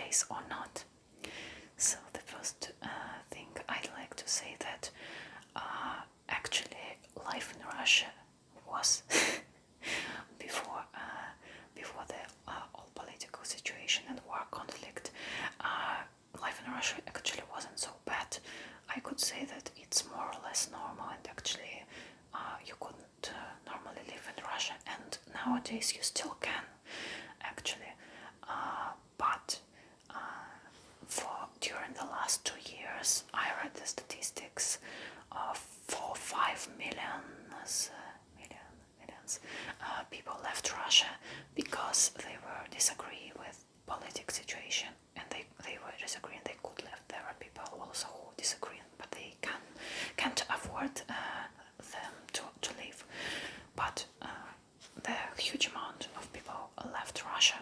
place or not. So the first thing I'd like to say that actually life in Russia was before the all political situation and war conflict. Life in Russia actually wasn't so bad. I could say that it's more or less normal, and actually you couldn't normally live in Russia, and nowadays you still can actually, but for during the last 2 years I read the statistics for 5 millions people left Russia because they were disagree with political situation, and they were disagreeing. They could left. There are people also who disagree, but they can't afford them to leave. But the huge amount of people left Russia,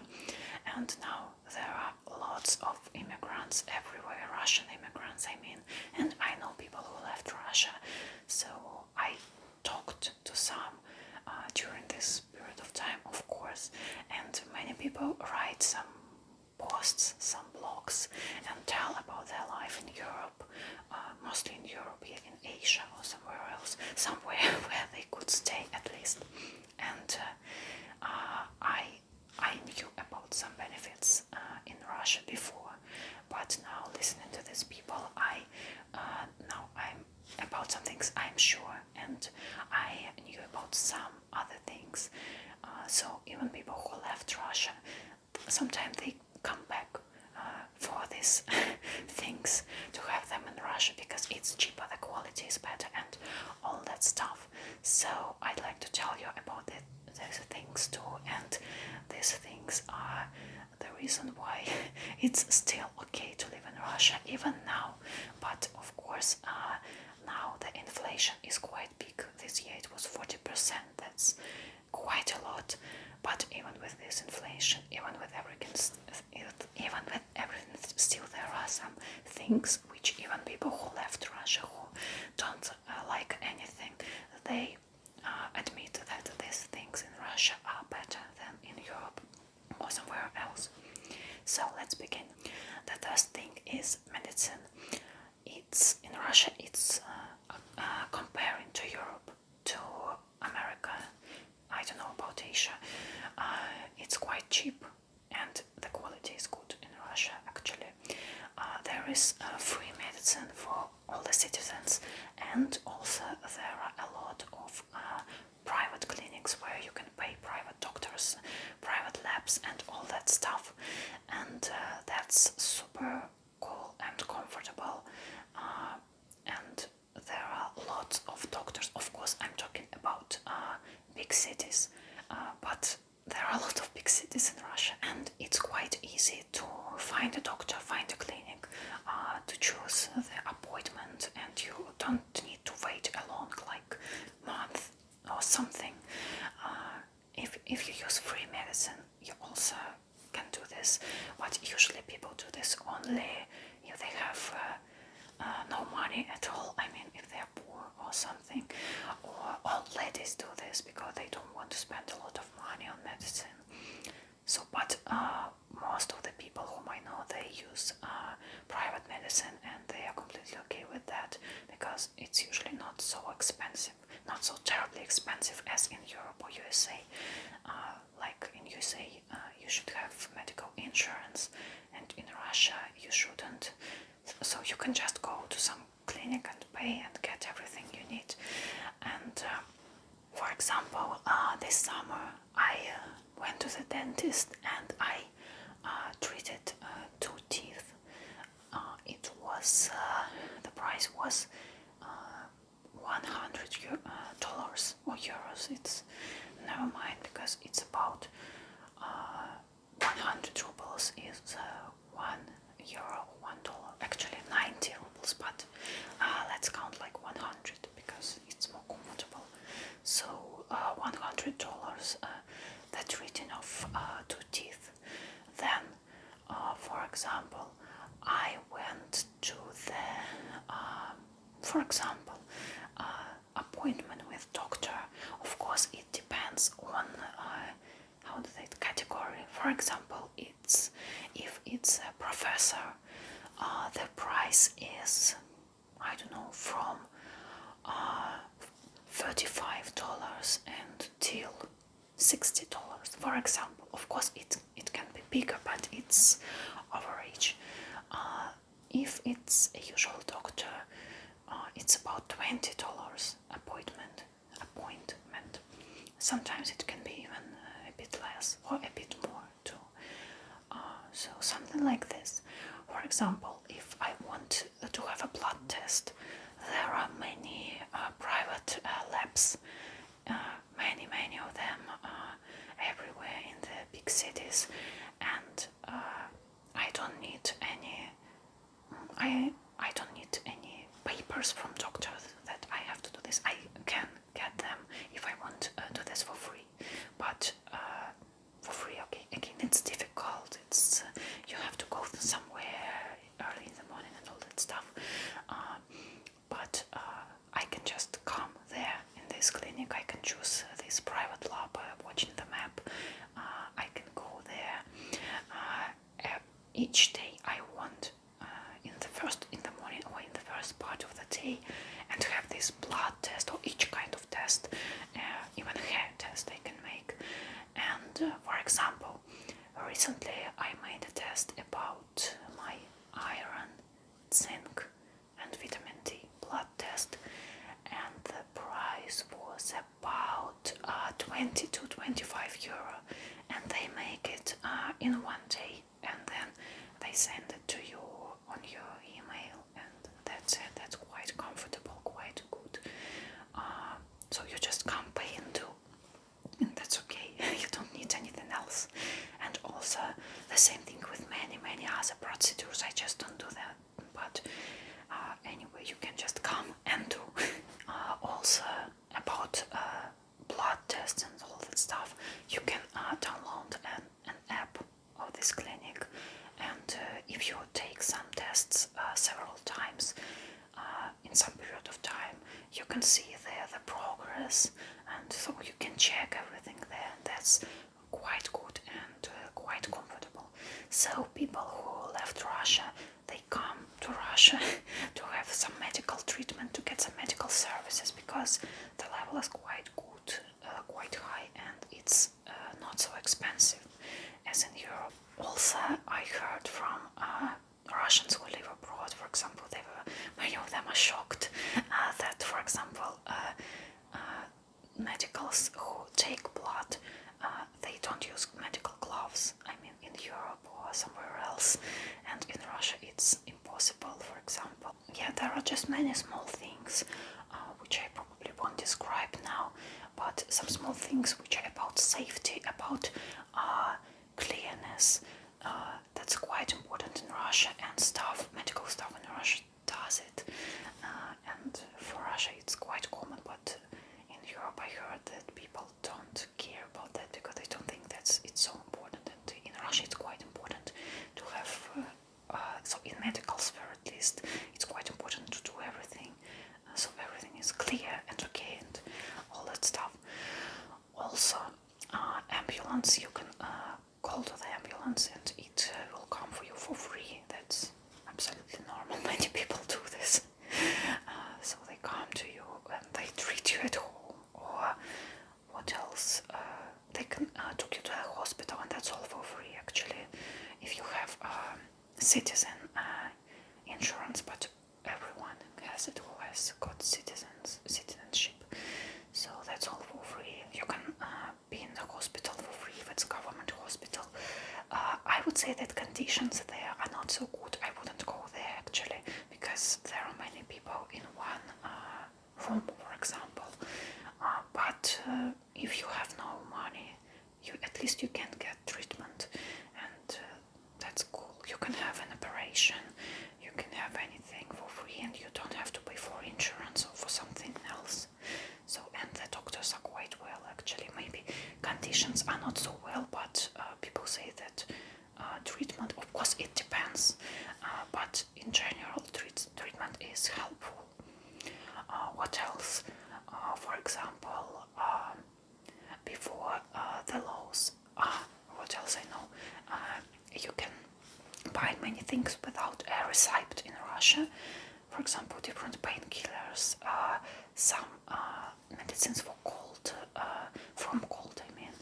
and now there are lots of immigrants everywhere, Russian immigrants I mean, and I know people who left Russia, so I talked to some during this period of time, of course, and many people write some posts, some blogs, and tell about their life in Europe, mostly in Europe, in Asia or somewhere else, somewhere where they could stay at least. And I knew about some benefits in Russia before, but now listening to these people, now I'm about some things I'm sure, and I knew about some other things. So even people who left Russia, sometimes they come back for these things, to have them in Russia because it's cheaper, the quality is better, and all that stuff. So I'd like to tell you about these things too, and these things are the reason why it's still okay to live in Russia even now. But of course, now the inflation is quite big. This year it was 40%. That's quite a lot. But even with this inflation, even with everything, still there are some things which even people who left Russia, who don't like anything, they admit that these things in Russia are better than in Europe or somewhere else. So let's begin. The first thing is medicine. It's in Russia. It's comparing to Europe, to America. I don't know about Asia. It's quite cheap, and the quality is good in Russia. Actually, there is free medicine for all the citizens, and also there are a lot of private clinics where you can pay private doctors, private labs, and all that stuff, and that's super cool and comfortable. And there are lots of doctors. Of course, I'm talking about big cities, but there are a lot of big cities in Russia, and it's quite easy to find a doctor, find a clinic, to choose the appointment, and you don't need to wait a long, like, month or something. If you use free medicine, you also can do this, but usually people do this only if they have no money at all. I mean, if they are poor or something, or old ladies do this because they don't want to spend a lot of money on medicine. So, but most of the people whom I know, they use private medicine, and they are completely okay with that because it's usually not so expensive, not so terribly expensive as in Europe or USA. Like in USA, you should have medical insurance, and in Russia you shouldn't. So you can just go to some clinic and pay and get everything you need. And for example, this summer I went to the dentist and I treated 2 teeth. It was the price was $100 or euros. It's never mind, because it's about 100 rubles is €1, $1. Actually 90 rubles, but let's count like 100 because it's more comfortable. So $100, the treating of 2 teeth. Then, for example, I went to the, for example, appointment with doctor. Of course, it depends on how to say it, category. For example, if it's a professor, the price is, I don't know, from $35 until $60, for example. Of course, it can be bigger, but it's average. If it's a usual doctor, it's about $20 appointment. Sometimes it can be even a bit less or a bit more too. So something like this. For example, if I want to have a blood test, there are many private labs, many of them everywhere in the big cities, and I don't need any. I don't need any papers from doctors that I have to do this. I can get them if I want to do this for free, but for free, okay. Again, it's difficult. It's you have to go somewhere early in the morning and all that stuff. But I can just come there in this clinic. I can choose this private lab watching the map. I can go there each day I want in the morning or in the first part of the day, and to have this blood test or each kind of test, even hair test I can make. And for example, recently I made a test about my iron, zinc and vitamin D blood test, and the price was about 20 to 25 euro, and they make it in one day, and then they send it to you on your email, and that's it. That's quite comfortable, quite good. So you just come pay and do, and that's okay. You don't need anything else. And also the same thing with many other procedures. I just don't do that, but anyway, you can just come and do. Also about blood tests and all that stuff, you can download an app of this clinic, and if you take some tests several times in some period of time, you can see there the progress, and so you can check everything there. That's quite good and quite comfortable. So people who left Russia, they come to Russia to have some medical treatment, to get some medical services, because the level is quite good, quite high, and it's not so expensive as in Europe. Also, I heard from Russians who live abroad, for example, many of them are shocked that, for example, medicals who take blood, they don't use medical gloves. I mean, in Europe or somewhere else, and in Russia it's impossible, for example. Yeah, there are just many small things which I probably won't describe now, but some small things which are about safety, about clearness. That's quite important in Russia, and medical stuff in Russia does it. And for Russia it's quite common, but in Europe I heard that people don't care about that because they don't think it's so important. And in Russia it's quite important to have, so in medical sphere at least, it's quite important to do everything, so everything is clear and okay and all that stuff. Also, ambulance, you can call to the ambulance and it will come for you for free. That's absolutely normal. Many people do this. So they come to you and they treat you at home, or what else? They can take you to the hospital, and that's all for free actually, if you have citizen insurance, but everyone has it who has got citizenship. So that's all for free. You can be in the hospital for free if it's a government hospital. I would say that conditions there are not so good. I wouldn't go there actually, because there are many people in one room, for example. But if you have no money, at least you can get treatment, and that's cool. You can have an operation, you can have anything for free, and you don't have to pay for insurance or for something else. So, and the doctors are quite well actually. Maybe conditions are not so well, but people say that treatment, of course it depends, but in general treatment is helpful. What else? For example, before the laws, what else I know? You can buy many things without a receipt in Russia. For example, different painkillers, some medicines for cold, from cold, I mean,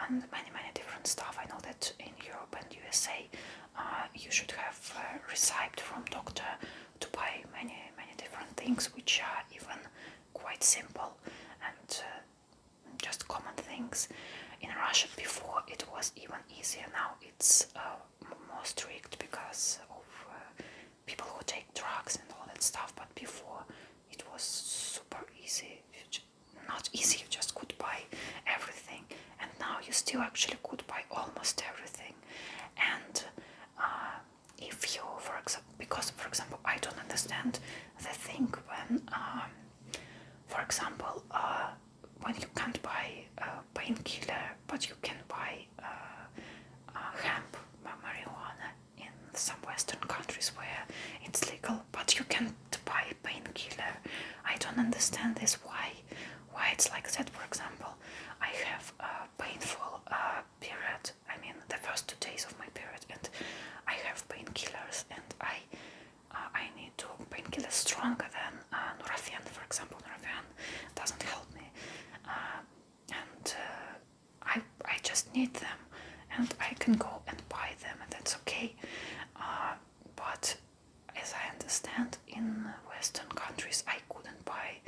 and many different stuff. I know that in Europe and USA, you should have a receipt from doctor to buy many different things, which are even quite simple and just common things. In Russia, before it was even easier. Now it's more strict because of people who take drugs and all that stuff. But before it was super easy. Not easy, you just could buy everything. And now you still actually could buy almost everything. And if you, for example, because for example, I don't understand the thing when, for example, when you can't buy a painkiller, but you can buy hemp, marijuana in some Western countries where it's legal, but you can't buy painkiller. I don't understand this. Why it's like that? For example, I have a painful period. I mean, the first 2 days of my period, and I have painkillers, and I need to painkillers stronger than Nurofen, for example. Nurofen doesn't help me, and I just need them, and I can go and buy them, and that's okay. But as I understand, in Western countries, I couldn't buy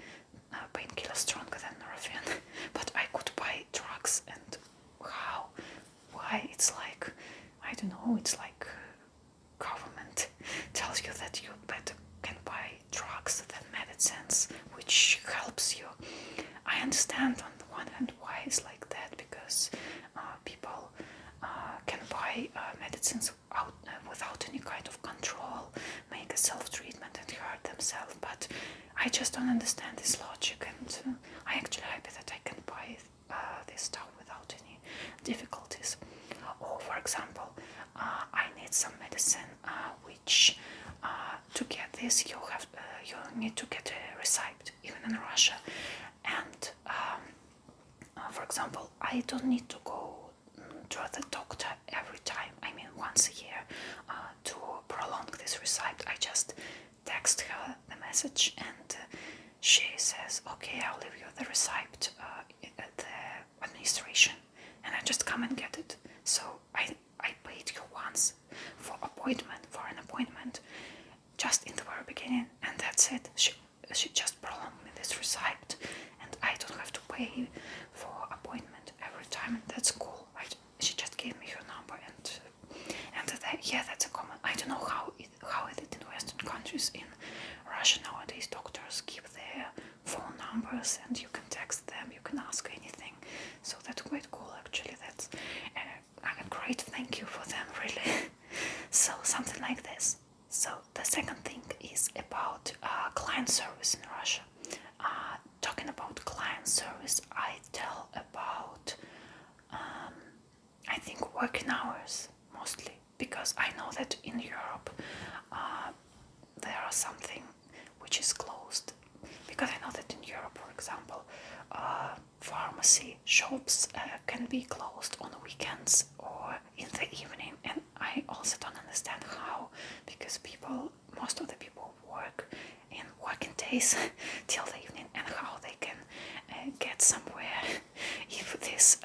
painkillers stronger than Nurofen, but I could buy drugs. And how? Why? It's like, I don't know. It's like government tells you that you better can buy drugs than medicines, which helps you. I understand on the one hand why it's like that, because people can buy medicines without any kind of control, make a self-treatment and hurt themselves, but I just don't understand this logic, and I'm actually happy that I can buy this stuff without any difficulties. Or for example, I need some medicine which to get this you need to get a receipt, even in Russia. And for example, I don't need to go to the doctor every time, I mean once a year, to prolong this receipt. I just text her the message, and she says, okay, I'll leave you the receipt at the administration, and I just come and get it. So I paid you once for an appointment, just in the very beginning, and that's it. She just prolonged me this receipt, and I don't have to pay for appointment every time, and that's cool. She just gave me her number, and yeah, that's a common. I don't know how it is in Western countries. In Russia nowadays, doctors give their phone numbers, and you can text them, you can ask anything. So that's quite cool, actually. That's a great thank you for them, really. So something like this. So the second thing is about client service in Russia. Talking about client service, I tell about I think working hours mostly, because I know that in Europe there are something which is closed. Because I know that in Europe, for example, pharmacy shops can be closed on weekends or in the evening, and I also don't understand how, because most of the people work in working days till the evening, and how they can get somewhere if this,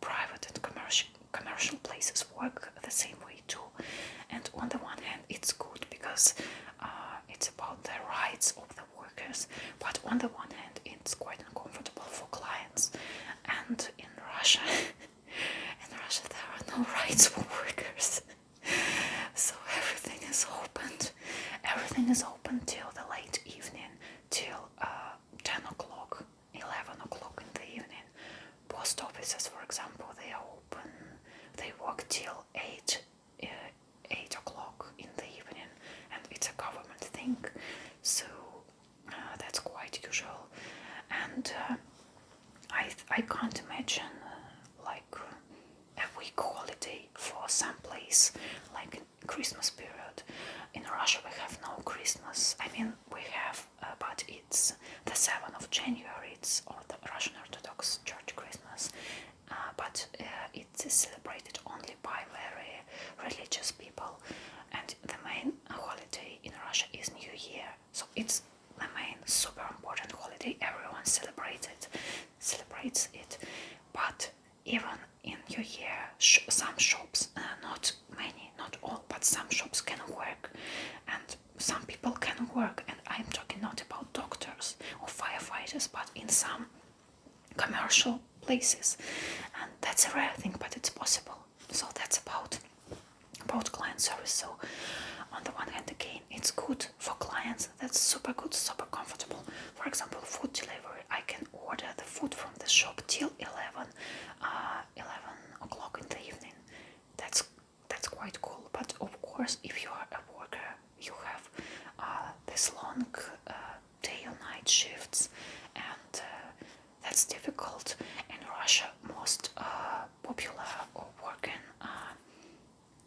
private and commercial places work the same way too. And on the one hand, it's good because it's about the rights of the workers, but on the one hand, it's quite uncomfortable for clients. And in Russia, there are no rights for workers. So everything is opened. Everything is open till the late evening, till 10 o'clock, 11 o'clock in the evening. Post offices, for example, they are open. They work till 8 o'clock in the evening, and it's a government thing. So that's quite usual. And I can't imagine like a week holiday for some place, like Christmas period. In Russia we have no Christmas. I mean, we have, but it's the 7th of January. It's the Russian Orthodox Church Christmas. but it is celebrated only by very religious people. And the main holiday in Russia is New Year, so it's the main super important holiday. Everyone celebrates it. But even in New Year, some shops, not many, not all, but some shops can work, and some people can work. And I'm talking not about doctors or firefighters, but in some commercial places, and that's a rare thing, but it's possible. So that's about client service. So on the one hand, again, it's good for clients. That's super good, super comfortable. For example, food delivery. I can order the food from the shop till 11 o'clock in the evening. That's quite cool. But of course, if you are a worker, you have this long day or night shifts, and that's difficult. In Russia, most popular or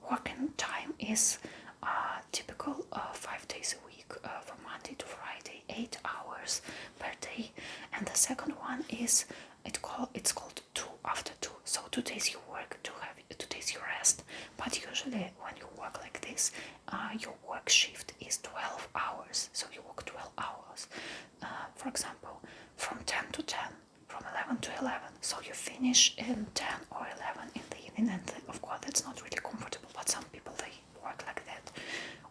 working time is typical 5 days a week, from Monday to Friday, 8 hours per day. And the second one is it's called 2 after 2. So 2 days you work, 2 days you rest. But usually when you work like this, your work shift is 12 hours. So you work 12 hours. For example, from 10 to 10, from 11 to 11. So you finish in 10 or 11 in the evening, and of course that's not really comfortable, but some people, they work like that.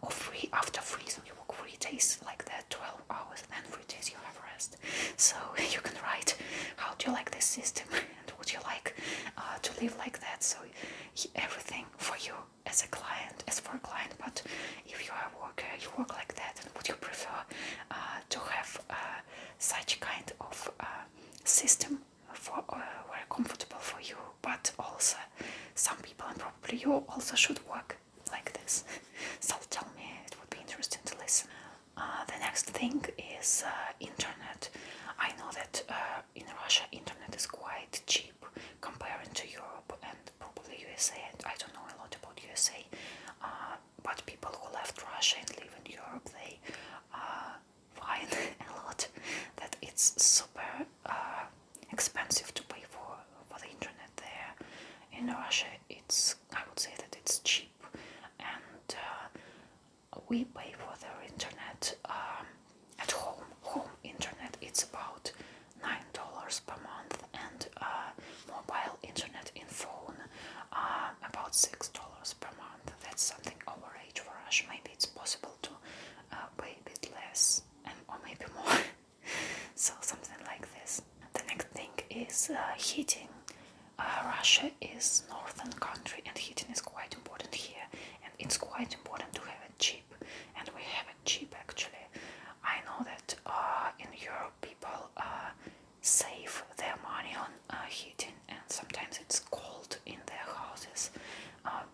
Or after 3, so you work 3 days like that, 12 hours, and then 3 days you have rest. So you can write, how do you like this system, and would you like to live like that? So everything for you as a client, but if you are a worker, you work like that. And would you prefer to have such kind of system for very comfortable for you, but also some people, and probably you also, should work like this? So tell me, it would be interesting to listen. The next thing is internet. I know that in Russia internet is quite cheap comparing to Europe and probably USA, and I don't know a lot about USA, but people who left Russia and live in Europe, they find a lot that it's super expensive to pay for the internet there. In Russia, I would say that it's cheap, and we pay for their internet at home. Home internet, it's about $9 per month, and mobile internet in phone about $6 per month. That's something overage for Russia. Maybe it's possible to pay a bit less, or maybe more. So something like this. The next thing is heating. Russia is northern country, and heating is quite important here, and it's quite important to have it cheap, and we have it cheap actually. I know that in Europe people save their money on heating, and sometimes it's cold in their houses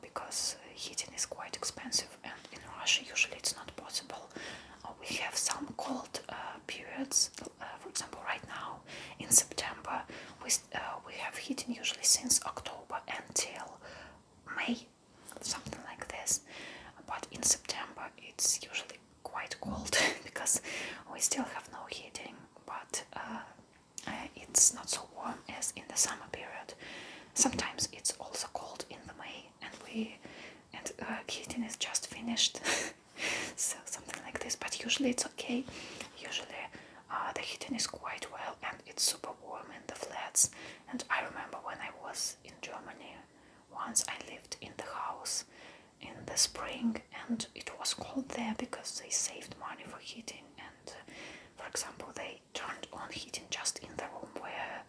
because heating is quite expensive, and in Russia usually it's not possible. We have some cold periods. For example, right now in September we have heating usually since October until May, something like this. But in September it's usually quite cold because we still have no heating, but it's not so warm as in the summer period. Sometimes it's also cold in the May, and heating is just finished. So something like this, but usually it's okay. Usually the heating is quite well, and it's super warm in the flats. And I remember when I was in Germany, once I lived in the house in the spring, and it was cold there because they saved money for heating, and for example they turned on heating just in the room where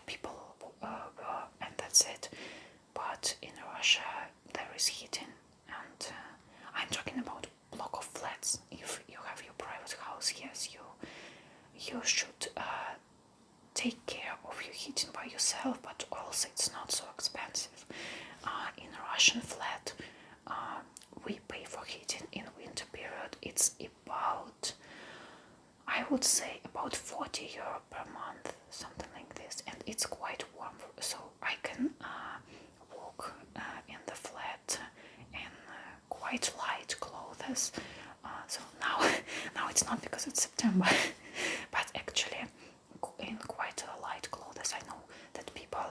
people were, and that's it. But in Russia there is heating, and I'm talking about block of flats. If you have your private house, yes, you should take care of your heating by yourself, but also it's not so expensive. In a Russian flat, we pay for heating in winter period. It's about, I would say, about 40 euro per month, something like this, and it's quite warm, so I can walk in the flat in quite light clothes. So now it's not because it's September, but actually in quite light clothes. I know that people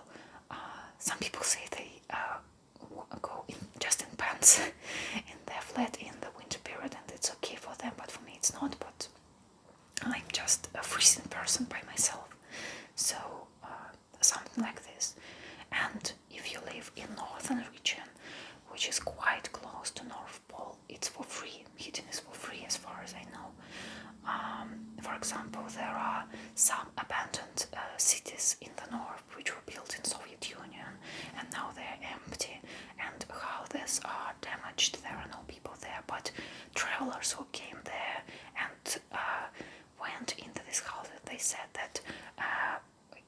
travelers who came there and went into this house, they said that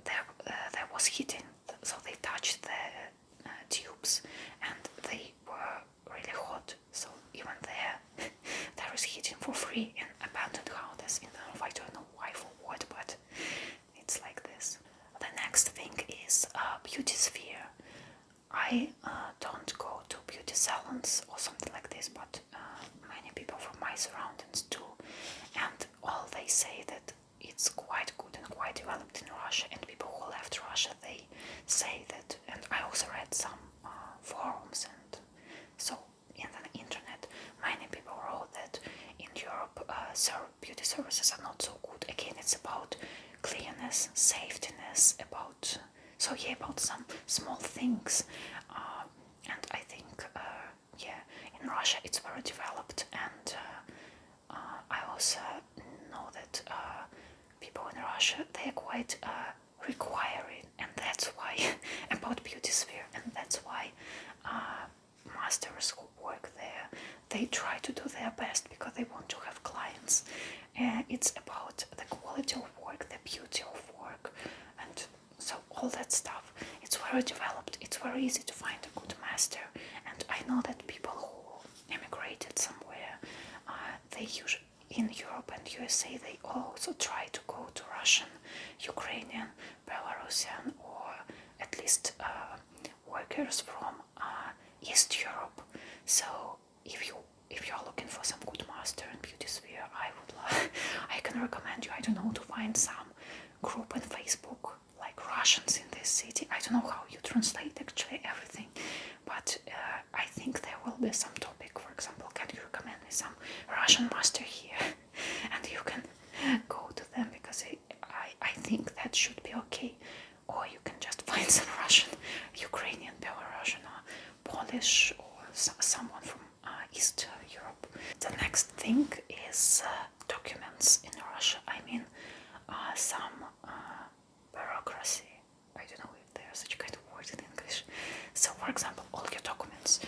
there was heating, so they touched the tubes and they were really hot. So even there, there is heating for free in abandoned houses. I don't know why, for what, but it's like this. The next thing is beauty sphere. I don't go to beauty salons or something like this, but many people from my surroundings do, and all they say that it's quite good and quite developed in Russia, and people who left Russia, they say that, and I also read some forums and so in the internet, many people wrote that in Europe beauty services are not so good. Again, it's about cleanliness, safetyness, about about some small things, and I think in Russia it's very developed, and I also know that people in Russia, they're quite requiring, and that's why about beauty sphere, and that's why masters who work there, they try to do their best because they want to have clients. It's about the quality of work, the beauty of work, and so all that stuff. It's very developed. It's very easy to find a good master, and I know that people who emigrated somewhere, they usually in Europe and USA, they also try to go to Russian, Ukrainian, Belarusian, or at least workers from East Europe. So if you're looking for some good master in beauty sphere, I can recommend you, I don't know, to find some group on Facebook like Russians in this city. I don't know how you translate actually everything, but I think there will be some topic. For example, can you recommend me some Russian master here? And you can go to them, because I think that should be okay. Or you can just find some Russian, Ukrainian, Belarusian, or Polish, or someone from East Europe. The next thing is documents in Russia. I mean, some bureaucracy. I don't know if there's such kind of word in English. So, for example, all your documents,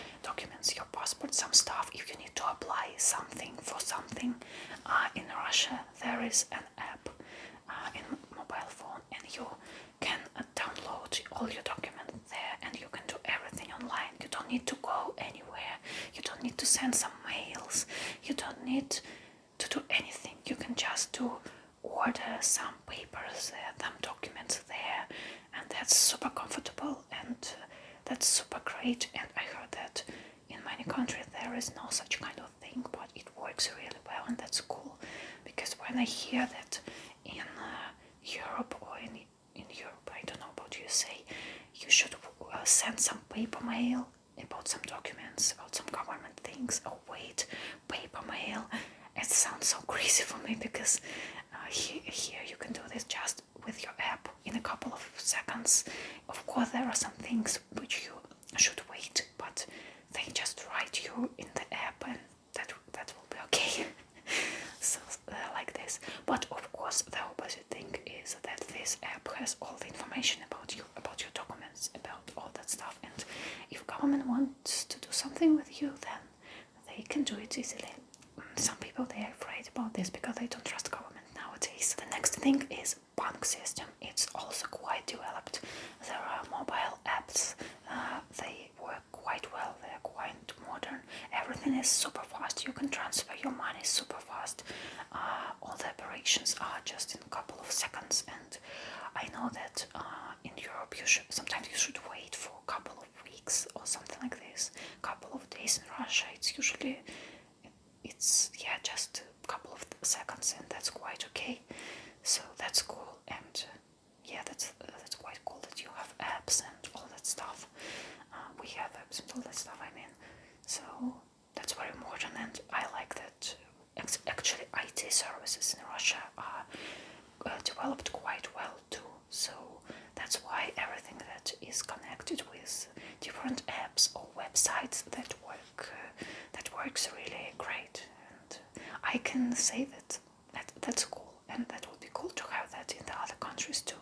your passport, some stuff. If you need to apply something for something in Russia, there is an app in mobile phone, and you can download all your documents there, and you can do everything online. You don't need to go anywhere. You don't need to send some mails. You don't need to do anything. You can just order some papers there, some documents there, and that's super comfortable, and that's super great. And I heard that in many countries there is no such kind of thing, but it works really well, and that's cool. Because when I hear that in Europe, or in Europe, I don't know about USA, you should send some paper mail about some documents, about some government things, or wait, paper mail. It sounds so crazy for me, because here you can do this just with your app in a couple of seconds. Of course, there are some things which you should wait, but they just write you in the app, and that will be okay. So like this. But of course, the opposite thing is that this app has all the information about you, about your documents, about all that stuff. And if government wants to do something with you, then they can do it easily. Some people, they are afraid about this because they don't trust government nowadays. The next thing is bank system. It's also quite developed. There are mobile apps. They work quite well. They're quite modern. Everything is super fast. You can transfer your money super fast. All the operations are just in a couple of seconds. And I know that in Europe sometimes you should wait for a couple of weeks or something like this. A couple of days. In Russia, it's usually just a couple of seconds, and that's quite okay. So that's cool, and that's quite cool that you have apps and all that stuff. We have apps and all that stuff, I mean. So that's very modern, and I like that. Actually, IT services in Russia are developed quite well too. So that's why everything that is connected with different apps or websites that works really great. And I can say that's cool, and that would be cool to have that in the other countries too.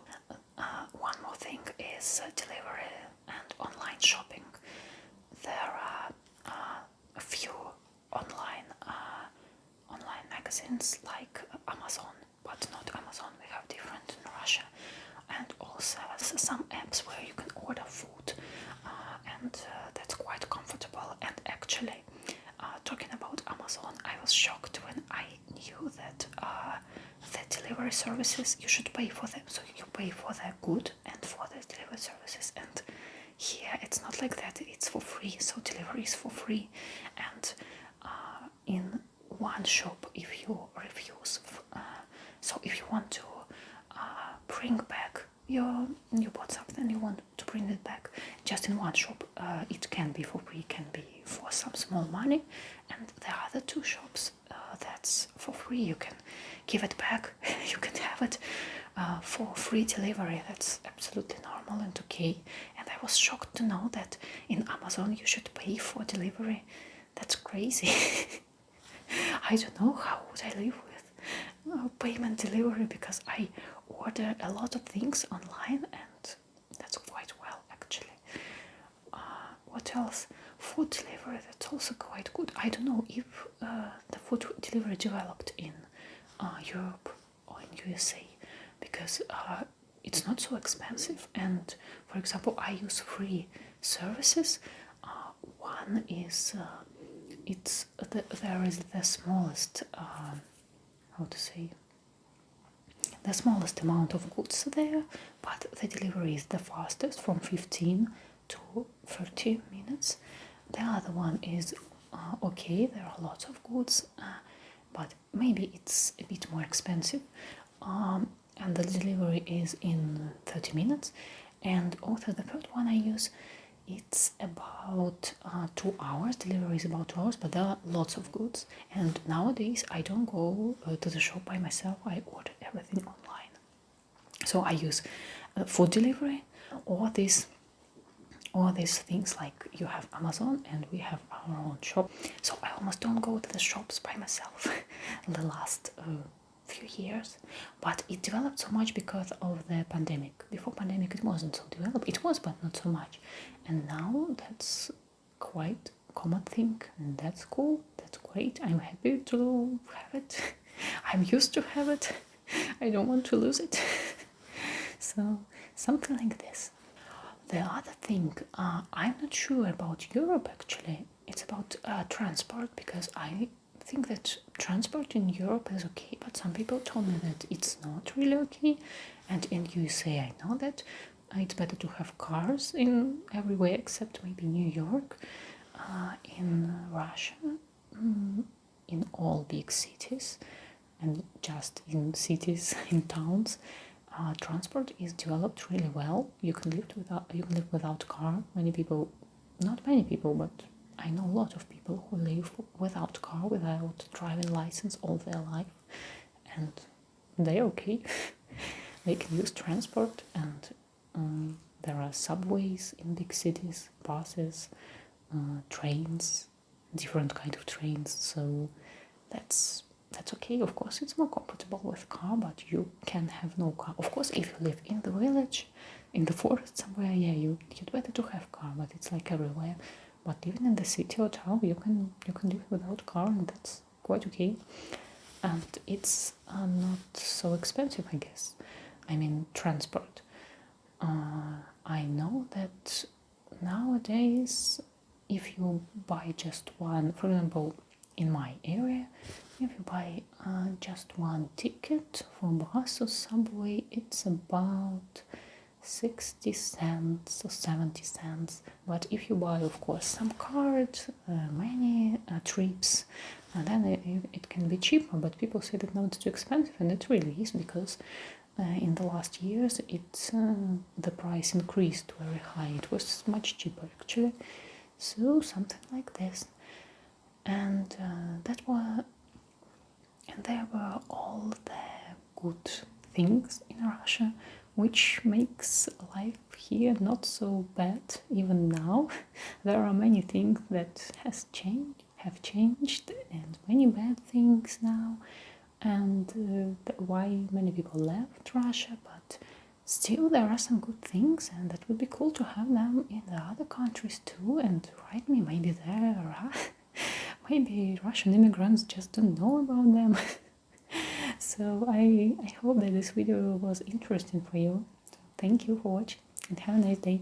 One more thing is delivery and online shopping. There are a few online magazines like Amazon, but not Amazon. We have different in Russia, and also some apps where you can order food, and that's quite comfortable. And actually, talking about Amazon, I was shocked when I knew that the delivery services, you should pay for them. So you pay for the good and for the delivery services. And here it's not like that. It's for free. So delivery is for free. And in one shop, if you refuse, so if you want to bring back you bought something and you want to bring it back, just in one shop, it can be for free, can be for some small money, and the other two shops, that's for free. You can give it back. You can have it for free delivery. That's absolutely normal and okay. And I was shocked to know that in Amazon you should pay for delivery. That's crazy. I don't know how would I live with payment delivery, because I order a lot of things online, and that's quite well actually. What else? Food delivery, that's also quite good. I don't know if the food delivery developed in Europe or in USA, because it's not so expensive. And for example, I use free services. One is there is the smallest how to say, the smallest amount of goods there, but the delivery is the fastest, from 15 to 30 minutes. The other one is okay, there are lots of goods, but maybe it's a bit more expensive, and the delivery is in 30 minutes. And also the third one I use, it's about 2 hours. Delivery is about 2 hours, but there are lots of goods. And nowadays I don't go to the shop by myself. I order everything online. So I use food delivery, or these things like you have Amazon and we have our own shop. So I almost don't go to the shops by myself the last few years, but it developed so much because of the pandemic. Before pandemic it wasn't so developed. It was, but not so much. And now that's quite common thing, and that's cool. That's great. I'm happy to have it. I'm used to have it. I don't want to lose it. So something like this. The other thing, I'm not sure about Europe actually. It's about transport, because I think that transport in Europe is okay, but some people told me that it's not really okay. And in USA, I know that it's better to have cars in everywhere except maybe New York. In Russia, in all big cities, and just in cities, in towns, transport is developed really well. You can live without car. Many people, not many people, but I know a lot of people who live without car, without driving license all their life, and they're okay. They can use transport, and there are subways in big cities, buses, trains, different kind of trains. So that's okay. Of course, it's more comfortable with car, but you can have no car. Of course, if you live in the village, in the forest somewhere, yeah, you'd better to have car, but it's like everywhere. But even in the city or town, you can live without car, and that's quite okay. And it's not so expensive, I guess. I mean, transport. I know that nowadays, if you buy just one, for example, in my area, if you buy just one ticket for bus or subway, it's about 60 cents or 70 cents. But if you buy, of course, some cards, many trips, and then it can be cheaper. But people say that now it's too expensive, and it really is, because in the last years the price increased very high. It was much cheaper actually. So something like this. And there were all the good things in Russia, which makes life here not so bad even now. There are many things that have changed, and many bad things now, and why many people left Russia, but still there are some good things, and that would be cool to have them in the other countries too. And write me, maybe there are maybe Russian immigrants just don't know about them. So I hope that this video was interesting for you. Thank you for watching and have a nice day.